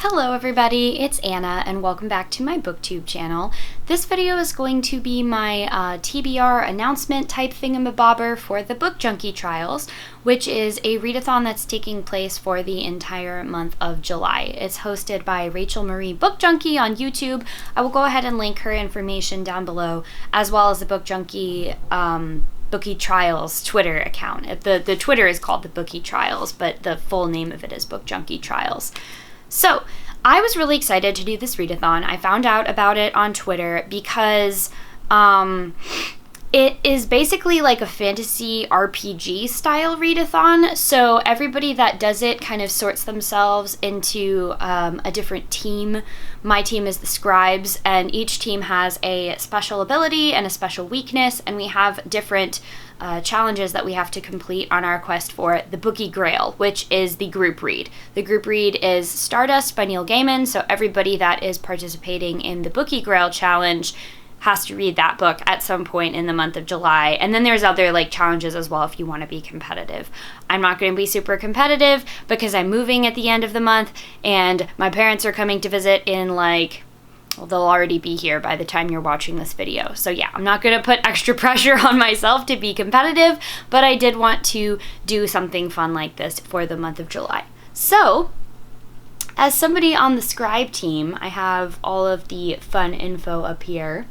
Hello everybody, it's Anna and welcome back to my booktube channel. This video is going to be my TBR announcement type thingamabobber for the Book Junkie trials, which is a readathon that's taking place for the entire month of July. It's hosted by Rachel Marie Book Junkie on YouTube. I will go ahead and link her information down below, as well as the Book Junkie Bookie Trials Twitter account. The Twitter is called the Bookie Trials, but the full name of it is Book Junkie Trials. So, I was really excited to do this readathon. I found out about it on Twitter because it is basically like a fantasy RPG style readathon. So everybody that does it kind of sorts themselves into a different team. My team is the Scribes, and each team has a special ability and a special weakness, and we have different challenges that we have to complete on our quest for the Bookie Grail, which is the group read. The group read is Stardust by Neil Gaiman, so everybody that is participating in the Bookie Grail challenge has to read that book at some point in the month of July. And then there's other challenges as well if you want to be competitive. I'm not going to be super competitive because I'm moving at the end of the month and my parents are coming to visit in well, they'll already be here by the time you're watching this video. So yeah, I'm not going to put extra pressure on myself to be competitive, but I did want to do something fun like this for the month of July. So, as somebody on the Scribe team, I have all of the fun info up here.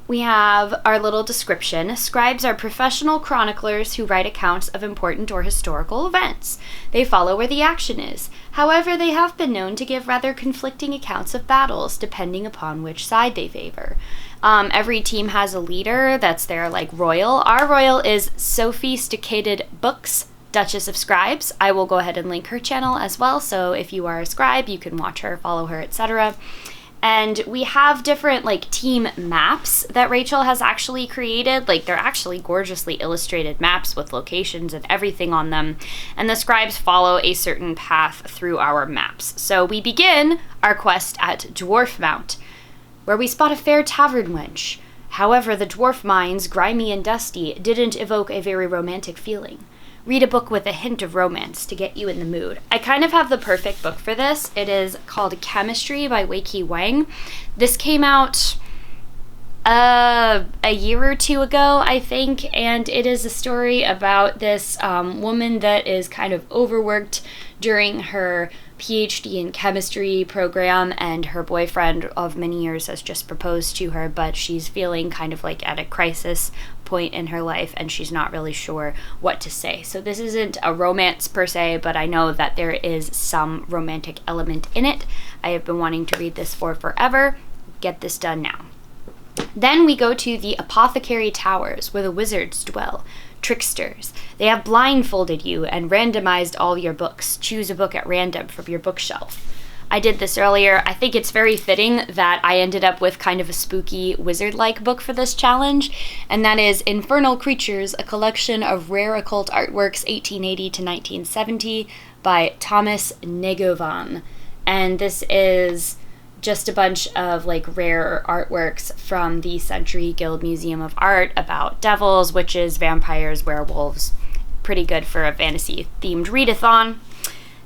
We have our little description. Scribes are professional chroniclers who write accounts of important or historical events. They follow where the action is. However, they have been known to give rather conflicting accounts of battles, depending upon which side they favor. Every team has a leader that's their royal. Our royal is Sophisticated Books, Duchess of Scribes. I will go ahead and link her channel as well, so if you are a scribe, you can watch her, follow her, etc. And we have different team maps that Rachel has actually created. They're actually gorgeously illustrated maps with locations and everything on them. And the Scribes follow a certain path through our maps. So we begin our quest at Dwarf Mount, where we spot a fair tavern wench. However, the dwarf mines, grimy and dusty, didn't evoke a very romantic feeling. Read a book with a hint of romance to get you in the mood. I kind of have the perfect book for this. It is called Chemistry by Wei-Ki Wang. This came out a year or two ago, I think, and it is a story about this woman that is kind of overworked during her PhD in chemistry program, and her boyfriend of many years has just proposed to her, but she's feeling kind of at a crisis point in her life and she's not really sure what to say. So this isn't a romance per se, but I know that there is some romantic element in it. I have been wanting to read this for forever. Get this done now. Then we go to the Apothecary Towers, where the wizards dwell. Tricksters. They have blindfolded you and randomized all your books. Choose a book at random from your bookshelf. I did this earlier. I think it's very fitting that I ended up with kind of a spooky wizard-like book for this challenge, and that is Infernal Creatures, a collection of rare occult artworks 1880 to 1970 by Thomas Negovan. And this is just a bunch of rare artworks from the Century Guild Museum of Art about devils, witches, vampires, werewolves. Pretty good for a fantasy-themed readathon.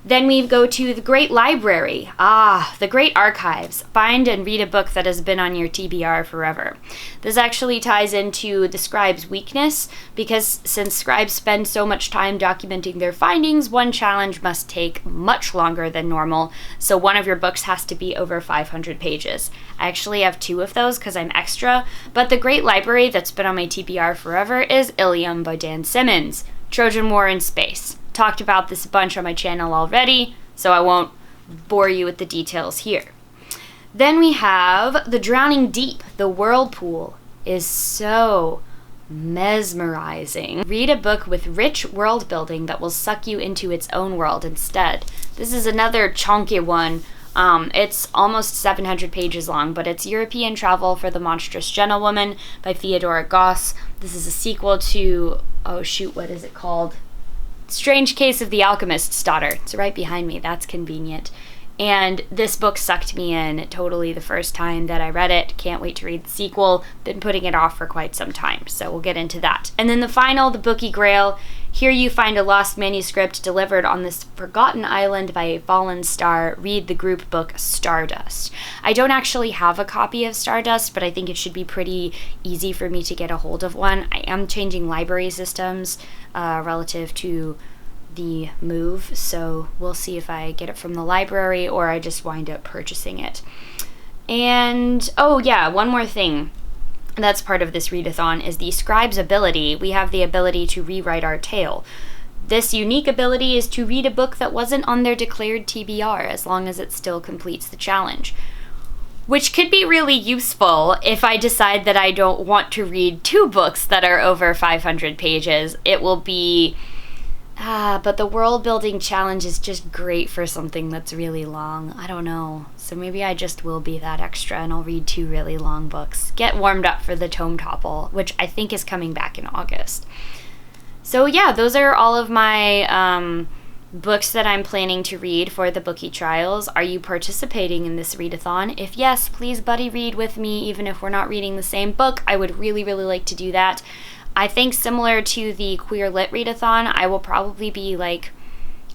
Then we go to the Great Library. The Great Archives. Find and read a book that has been on your TBR forever. This actually ties into the Scribe's weakness, because since Scribes spend so much time documenting their findings, one challenge must take much longer than normal, so one of your books has to be over 500 pages. I actually have 2 of those because I'm extra, but the Great Library that's been on my TBR forever is Ilium by Dan Simmons. Trojan War in Space. Talked about this a bunch on my channel already, so I won't bore you with the details here. Then we have The Drowning Deep. The Whirlpool is so mesmerizing. Read a book with rich world building that will suck you into its own world instead. This is another chunky one. It's almost 700 pages long, but it's European Travel for the Monstrous Gentlewoman by Theodora Goss. This is a sequel to, what is it called? Strange Case of the Alchemist's Daughter. It's right behind me. That's convenient. And this book sucked me in totally the first time that I read it. Can't wait to read the sequel. Been putting it off for quite some time, so we'll get into that. And then the final, the Bookie Grail, Here you find a lost manuscript delivered on this forgotten island by a fallen star. Read the group book Stardust. I don't actually have a copy of Stardust, but I think it should be pretty easy for me to get a hold of one. I am changing library systems relative to the move, so we'll see if I get it from the library or I just wind up purchasing it. And, oh yeah, one more thing that's part of this readathon is the Scribe's ability. We have the ability to rewrite our tale. This unique ability is to read a book that wasn't on their declared TBR, as long as it still completes the challenge. Which could be really useful if I decide that I don't want to read 2 books that are over 500 pages. It will be... but the world building challenge is just great for something that's really long. I don't know. So maybe I just will be that extra and I'll read 2 really long books. Get warmed up for the Tome Topple, which I think is coming back in August. So yeah, those are all of my books that I'm planning to read for the Bookie Trials. Are you participating in this readathon? If yes, please buddy read with me, even if we're not reading the same book. I would really, really like to do that. I think similar to the Queer Lit readathon, I will probably be like,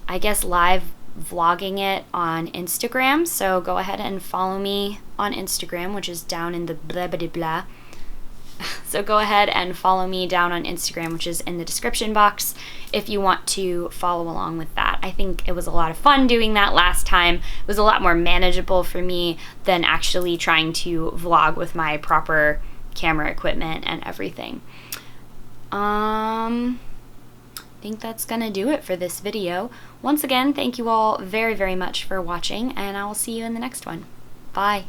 I guess, live vlogging it on Instagram. So go ahead and follow me on Instagram, which is down in the blah blah blah. So go ahead and follow me down on Instagram, which is in the description box, if you want to follow along with that. I think it was a lot of fun doing that last time. It was a lot more manageable for me than actually trying to vlog with my proper camera equipment and everything. I think that's gonna do it for this video. Once again, thank you all very, very much for watching, and I will see you in the next one. Bye.